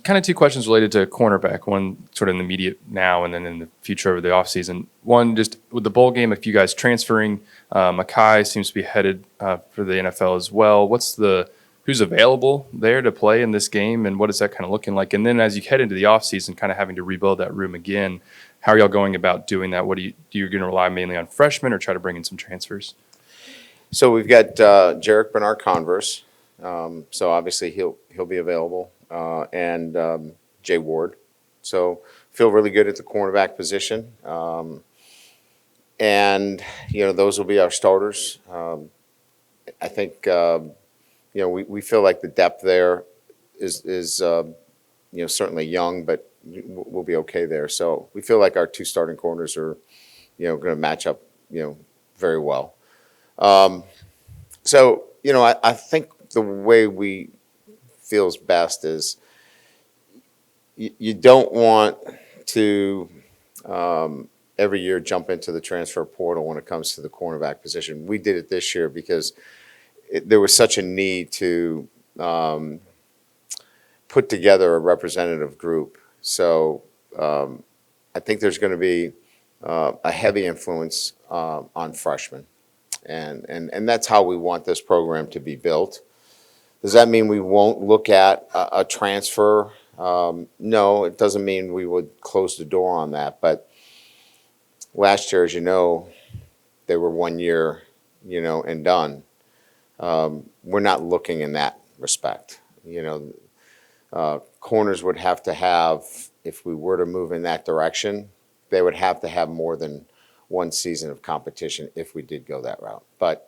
Kind of two questions related to cornerback, one sort of in the immediate now and then in the future over the offseason. One, just with the bowl game, if you guys transferring, Makai seems to be headed for the NFL as well. Who's available there to play in this game, and what is that kind of looking like? And then as you head into the offseason, kind of having to rebuild that room again, how are y'all going about doing that? Do you going to rely mainly on freshmen or try to bring in some transfers? So we've got Jarek Bernard-Converse. So obviously he'll be available. And Jay Ward. So feel really good at the cornerback position. And, those will be our starters. I think, we feel like the depth there is certainly young, but we'll be okay there. So we feel like our two starting corners are, going to match up, very well. I think the way we feels best is you don't want to every year jump into the transfer portal when it comes to the cornerback position. We did it this year because there was such a need to put together a representative group. So I think there's going to be a heavy influence on freshmen. And that's how we want this program to be built. Does that mean we won't look at a transfer? No, it doesn't mean we would close the door on that. But last year, as you know, they were 1 year, and done. We're not looking in that respect. Corners would have to have, if we were to move in that direction, they would have to have more than one season of competition if we did go that route. But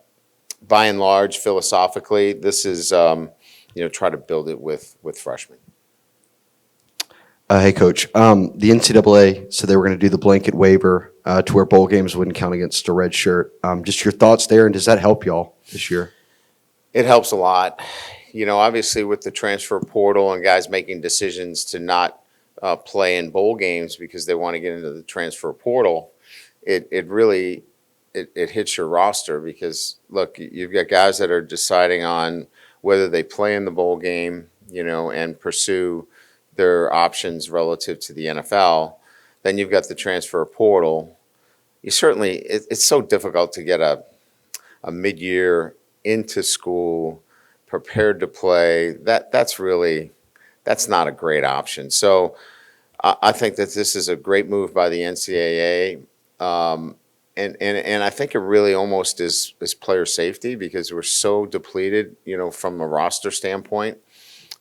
by and large, philosophically, this is, try to build it with freshmen. Hey, Coach. The NCAA said they were going to do the blanket waiver to where bowl games wouldn't count against a red shirt. Just your thoughts there, and does that help y'all this year? It helps a lot. Obviously with the transfer portal and guys making decisions to not play in bowl games because they want to get into the transfer portal, it really hits your roster because, look, you've got guys that are deciding on whether they play in the bowl game, and pursue their options relative to the NFL. Then you've got the transfer portal. It's so difficult to get a mid-year into school prepared to play. That's not a great option. So I think that this is a great move by the NCAA. And I think it really almost is player safety because we're so depleted, from a roster standpoint,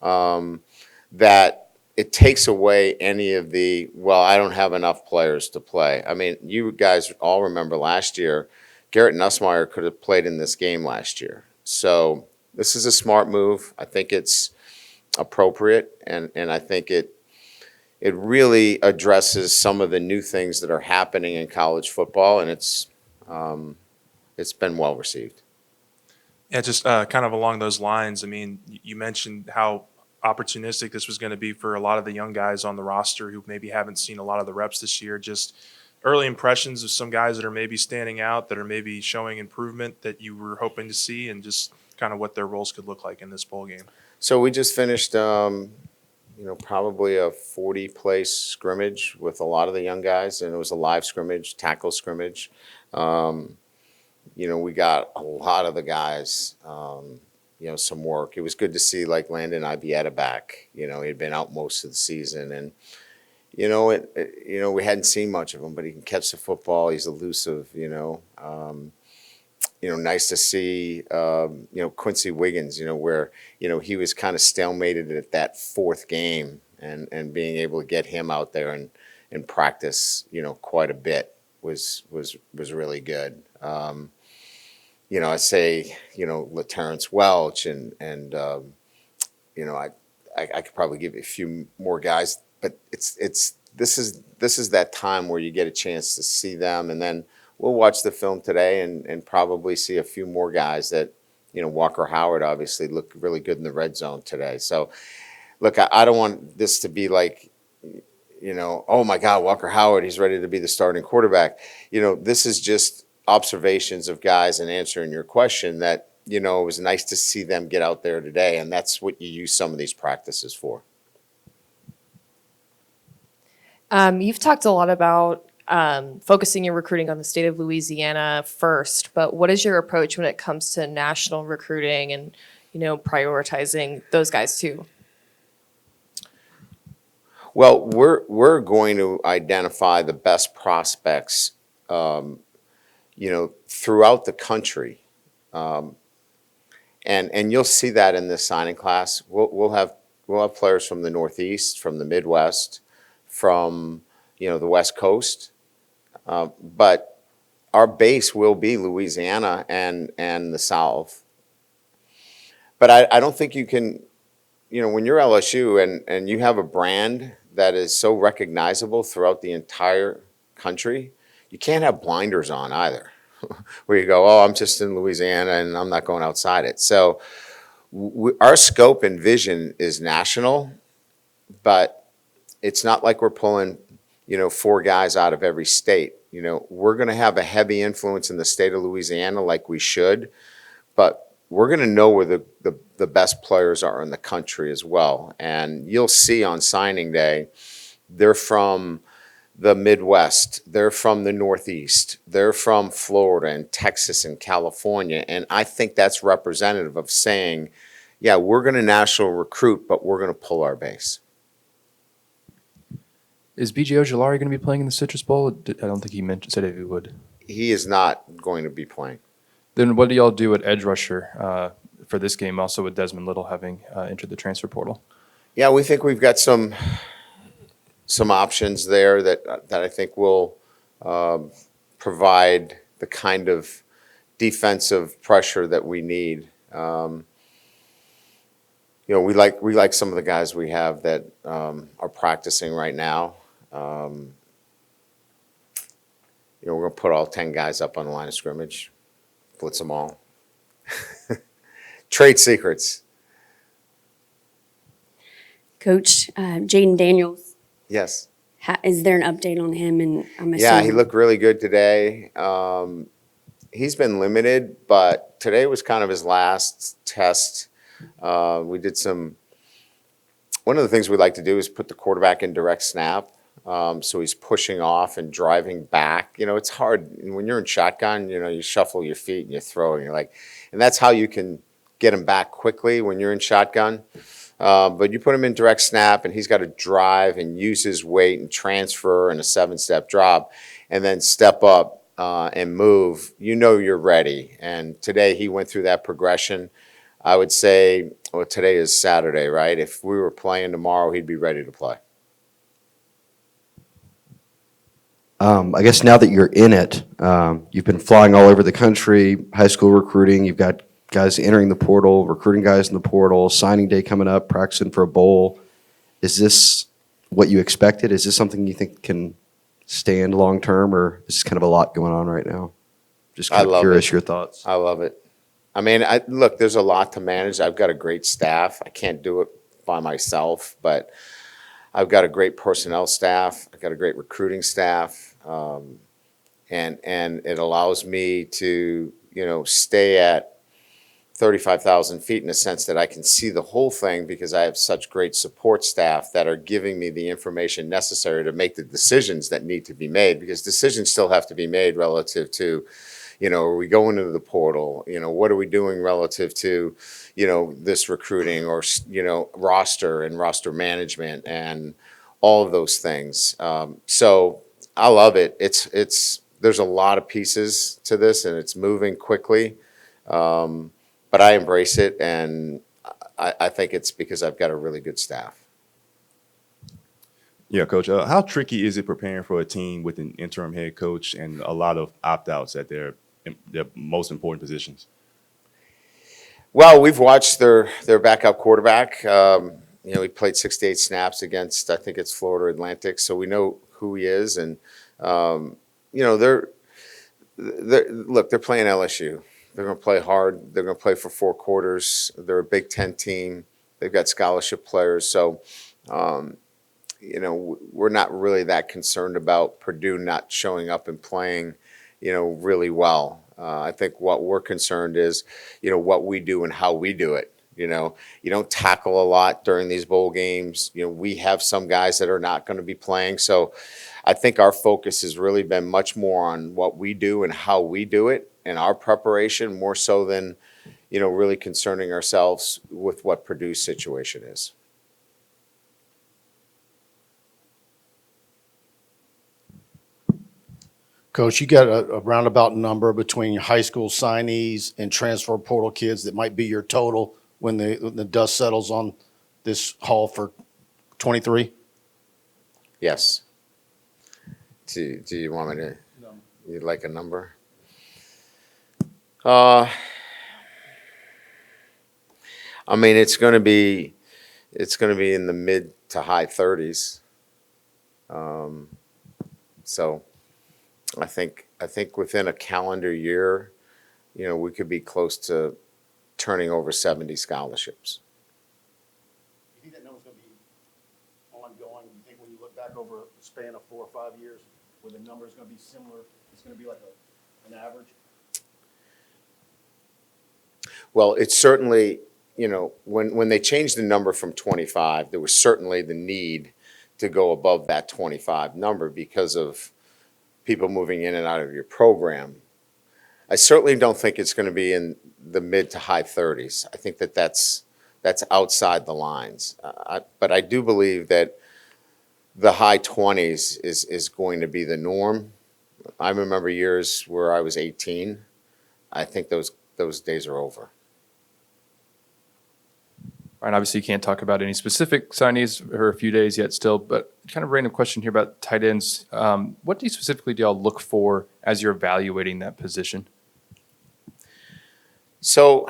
that it takes away any of I don't have enough players to play. I mean, you guys all remember last year, Garrett Nussmeier could have played in this game last year. So this is a smart move. I think it's appropriate, and I think it really addresses some of the new things that are happening in college football, and it's been well received. Yeah, just kind of along those lines. I mean, you mentioned how opportunistic this was going to be for a lot of the young guys on the roster who maybe haven't seen a lot of the reps this year. Just early impressions of some guys that are maybe standing out, that are maybe showing improvement that you were hoping to see, and just kind of what their roles could look like in this bowl game. So we just finished probably a 40-place scrimmage with a lot of the young guys, and it was a live scrimmage, tackle scrimmage. We got a lot of the guys, some work. It was good to see like Landon Ibieta back. He had been out most of the season, and we hadn't seen much of him, but he can catch the football. He's elusive. Nice to see, Quincy Wiggins, where, he was kind of stalemated at that fourth game, and being able to get him out there and practice, quite a bit was really good. I say, LaTerrence Welch and I could probably give you a few more guys, but this is that time where you get a chance to see them, and then we'll watch the film today and probably see a few more guys that, Walker Howard obviously looked really good in the red zone today. So, look, I don't want this to be like, oh my God, Walker Howard, he's ready to be the starting quarterback. This is just observations of guys and answering your question that, it was nice to see them get out there today, and that's what you use some of these practices for. You've talked a lot about focusing your recruiting on the state of Louisiana first, but what is your approach when it comes to national recruiting and, prioritizing those guys too? Well, we're going to identify the best prospects, throughout the country, and you'll see that in this signing class. We'll have players from the Northeast, from the Midwest, from the West Coast, but our base will be Louisiana and the South. But I don't think you can, when you're LSU and you have a brand that is so recognizable throughout the entire country, you can't have blinders on either, where you go, oh, I'm just in Louisiana and I'm not going outside it. So our scope and vision is national, but it's not like we're pulling, 4 guys out of every state. We're going to have a heavy influence in the state of Louisiana like we should, but we're going to know where the best players are in the country as well. And you'll see on signing day, they're from the Midwest, they're from the Northeast, they're from Florida and Texas and California. And I think that's representative of saying, yeah, we're going to national recruit, but we're going to pull our base. Is BJ Ojolari going to be playing in the Citrus Bowl? I don't think he said if he would. He is not going to be playing. Then what do y'all do at edge rusher for this game, also with Desmond Little having entered the transfer portal? Yeah, we think we've got some options there that I think will provide the kind of defensive pressure that we need. We like some of the guys we have that are practicing right now. We're going to put all 10 guys up on the line of scrimmage, blitz them all. Trade secrets. Coach, Jayden Daniels, Yes. is there an update on him? And I'm Yeah, he assuming- looked really good today. He's been limited, but today was kind of his last test. We did one of the things we like to do is put the quarterback in direct snap. So he's pushing off and driving back. It's hard when you're in shotgun, you shuffle your feet and you throw and and that's how you can get him back quickly when you're in shotgun. But you put him in direct snap and he's got to drive and use his weight and transfer in a 7-step drop and then step up and move. You're ready. And today he went through that progression. I would say, well, today is Saturday, right? If we were playing tomorrow, he'd be ready to play. I guess now that you're in it, you've been flying all over the country, high school recruiting, you've got guys entering the portal, recruiting guys in the portal, signing day coming up, practicing for a bowl. Is this what you expected? Is this something you think can stand long term, or is this kind of a lot going on right now? Just kind I of love curious it. your thoughts. I love it. I mean, look, there's a lot to manage. I've got a great staff. I can't do it by myself, but I've got a great personnel staff. I've got a great recruiting staff. And it allows me to, stay at 35,000 feet in a sense that I can see the whole thing because I have such great support staff that are giving me the information necessary to make the decisions that need to be made, because decisions still have to be made relative to, are we going into the portal? What are we doing relative to, this recruiting or, roster and roster management and all of those things. So I love it. There's a lot of pieces to this and it's moving quickly. But I embrace it, and I think it's because I've got a really good staff. Yeah, Coach. How tricky is it preparing for a team with an interim head coach and a lot of opt-outs at their most important positions? Well, we've watched their backup quarterback. He played 68 snaps against, I think it's Florida Atlantic, so we know who he is. And they're playing LSU. They're going to play hard. They're going to play for 4 quarters. They're a Big Ten team. They've got scholarship players. So, we're not really that concerned about Purdue not showing up and playing, really well. I think what we're concerned is, what we do and how we do it. You don't tackle a lot during these bowl games. We have some guys that are not going to be playing. So I think our focus has really been much more on what we do and how we do it and our preparation, more so than, really concerning ourselves with what Purdue's situation is. Coach, you got a roundabout number between high school signees and transfer portal kids that might be your total when the dust settles on this haul for 23? Yes. Do you want me to? You'd like a number? I mean, it's going to be in the mid to high 30s. So I think within a calendar year, we could be close to turning over 70 scholarships. You think that number's going to be ongoing? You think when you look back over a span of 4 or 5 years, where the number is going to be similar, it's going to be like an average? Well, it's certainly, when they changed the number from 25, there was certainly the need to go above that 25 number because of people moving in and out of your program. I certainly don't think it's going to be in the mid to high 30s. I think that's outside the lines. But I do believe that the high 20s is going to be the norm. I remember years where I was 18. I think those days are over. Ryan, obviously you can't talk about any specific signees for a few days yet still, but kind of random question here about tight ends. What do y'all look for as you're evaluating that position? So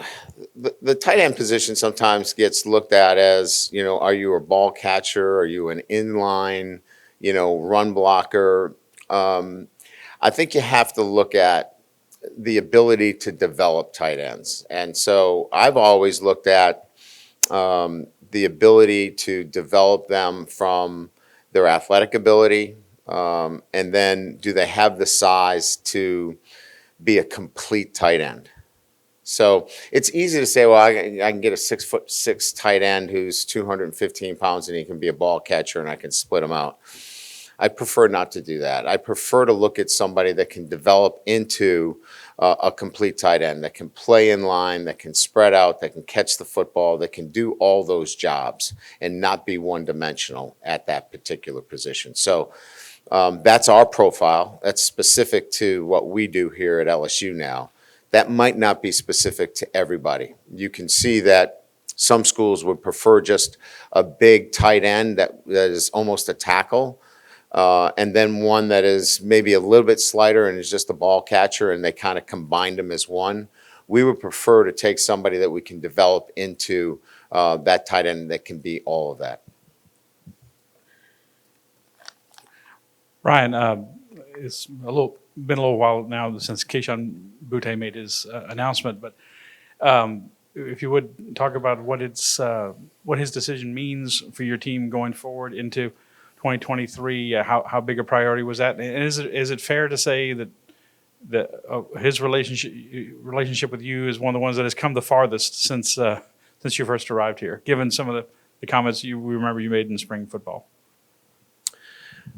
the tight end position sometimes gets looked at as, are you a ball catcher? Are you an inline, run blocker? I think you have to look at the ability to develop tight ends. And so I've always looked at the ability to develop them from their athletic ability, and then do they have the size to be a complete tight end? So it's easy to say, well, I can get a 6'6" tight end who's 215 pounds and he can be a ball catcher and I can split him out. I prefer not to do that. I prefer to look at somebody that can develop into a complete tight end, that can play in line, that can spread out, that can catch the football, that can do all those jobs and not be one-dimensional at that particular position. So that's our profile. That's specific to what we do here at LSU now. That might not be specific to everybody. You can see that some schools would prefer just a big tight end that is almost a tackle, and then one that is maybe a little bit slighter and is just a ball catcher, and they kind of combined them as one. We would prefer to take somebody that we can develop into that tight end that can be all of that. Ryan, it's been a little while now since Keyshawn Butte made his announcement, but if you would talk about what his decision means for your team going forward into 2023, how big a priority was that? And is it fair to say that his relationship with you is one of the ones that has come the farthest since you first arrived here, given some of the comments we remember you made in spring football?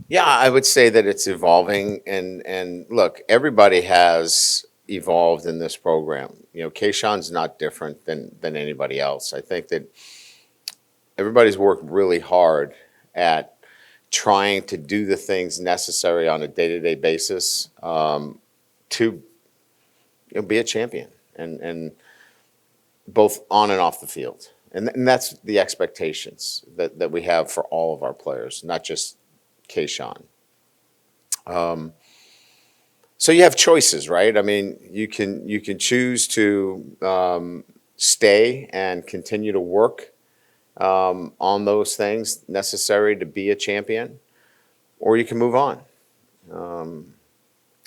Yeah, I would say that it's evolving, and look, everybody has evolved in this program. Keyshawn's not different than anybody else. I think that everybody's worked really hard at trying to do the things necessary on a day-to-day basis to be a champion, and both on and off the field. And that's the expectations that we have for all of our players, not just Keyshawn. So you have choices, right? I mean, you can choose to stay and continue to work on those things necessary to be a champion, or you can move on.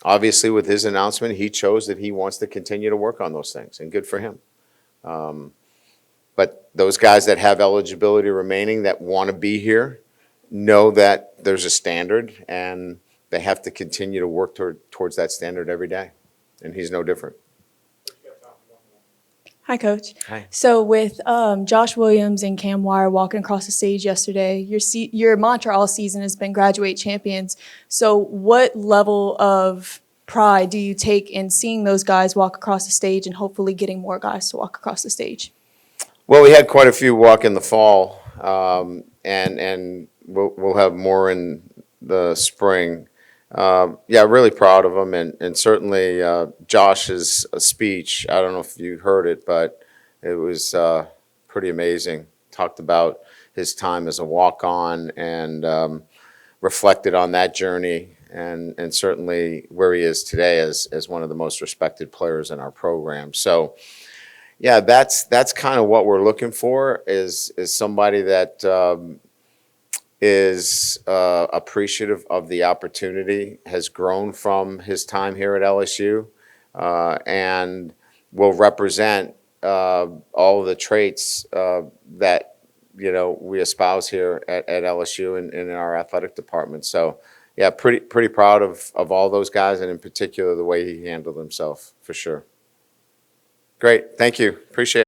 Obviously, with his announcement, he chose that he wants to continue to work on those things, and good for him. But those guys that have eligibility remaining that want to be here know that there's a standard, and they have to continue to work towards that standard every day. and he's no different. Hi, Coach. Hi. So with Josh Williams and Cam Wire walking across the stage yesterday, your mantra all season has been graduate champions. So what level of pride do you take in seeing those guys walk across the stage and hopefully getting more guys to walk across the stage? Well, we had quite a few walk in the fall, and we'll have more in the spring. Yeah, really proud of them, and certainly Josh's speech. I don't know if you heard it, but it was pretty amazing. Talked about his time as a walk-on and reflected on that journey, and certainly where he is today as one of the most respected players in our program. So, yeah, that's kind of what we're looking for is somebody that is appreciative of the opportunity, has grown from his time here at LSU, and will represent all of the traits that we espouse here at LSU and in our athletic department. So, yeah, pretty proud of all those guys, and in particular the way he handled himself, for sure. Great, thank you, appreciate it.